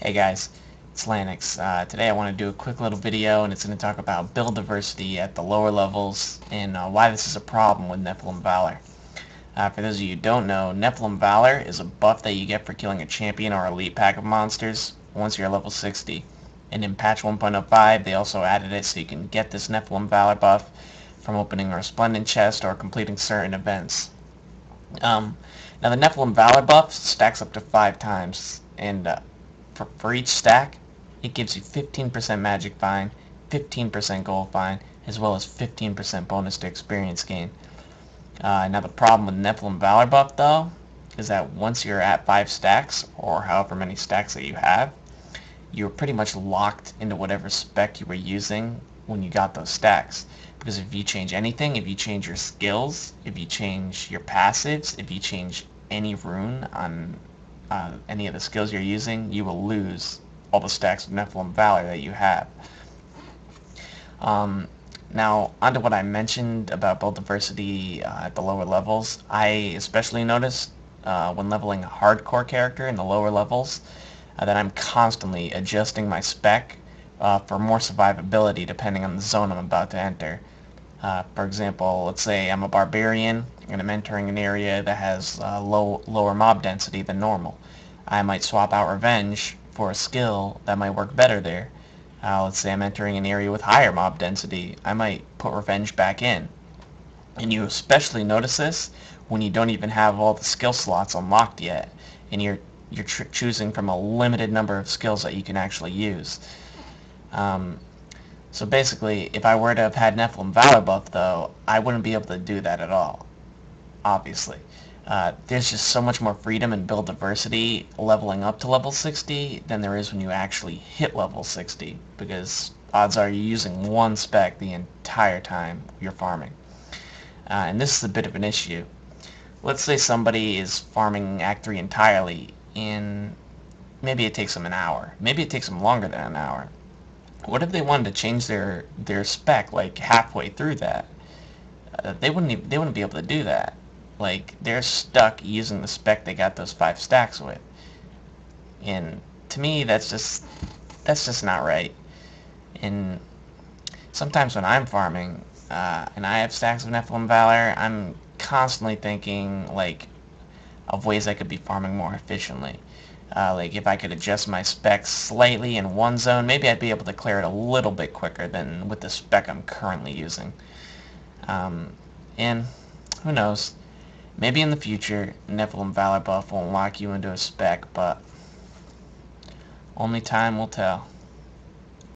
Hey guys, it's Lanix. Today I want to do a quick little video and it's going to talk about build diversity at the lower levels and why this is a problem with Nephalem Valor. For those of you who don't know, Nephalem Valor is a buff that you get for killing a champion or elite pack of monsters once you're level 60. And in patch 1.05 they also added it so you can get this Nephalem Valor buff from opening a Resplendent chest or completing certain events. Now the Nephalem Valor buff stacks up to 5 times, and for each stack, it gives you 15% magic fine, 15% gold fine, as well as 15% bonus to experience gain. Now the problem with Nephalem Valor buff though, is that once you're at 5 stacks, or however many stacks that you have, you're pretty much locked into whatever spec you were using when you got those stacks. Because if you change anything, if you change your skills, if you change your passives, if you change any rune on any of the skills you're using, you will lose all the stacks of Nephalem Valor that you have. Now, onto what I mentioned about build diversity at the lower levels. I especially noticed when leveling a hardcore character in the lower levels that I'm constantly adjusting my spec for more survivability depending on the zone I'm about to enter. For example, let's say I'm a barbarian and I'm entering an area that has lower mob density than normal. I might swap out revenge for a skill that might work better there. Let's say I'm entering an area with higher mob density. I might put revenge back in. And you especially notice this when you don't even have all the skill slots unlocked yet, and you're choosing from a limited number of skills that you can actually use. So basically, if I were to have had Nephalem Valor buff, though, I wouldn't be able to do that at all, obviously. There's just so much more freedom and build diversity leveling up to level 60 than there is when you actually hit level 60, because odds are you're using one spec the entire time you're farming. And this is a bit of an issue. Let's say somebody is farming Act 3 entirely, and maybe it takes them an hour. Maybe it takes them longer than an hour. What if they wanted to change their spec like halfway through that? They wouldn't be able to do that. Like, they're stuck using the spec they got those 5 stacks with. And to me, that's just not right. And sometimes when I'm farming and I have stacks of Nephalem Valor, I'm constantly thinking like of ways I could be farming more efficiently. Like if I could adjust my specs slightly in one zone, maybe I'd be able to clear it a little bit quicker than with the spec I'm currently using. And who knows, maybe in the future Nephalem Valor buff won't lock you into a spec, but only time will tell.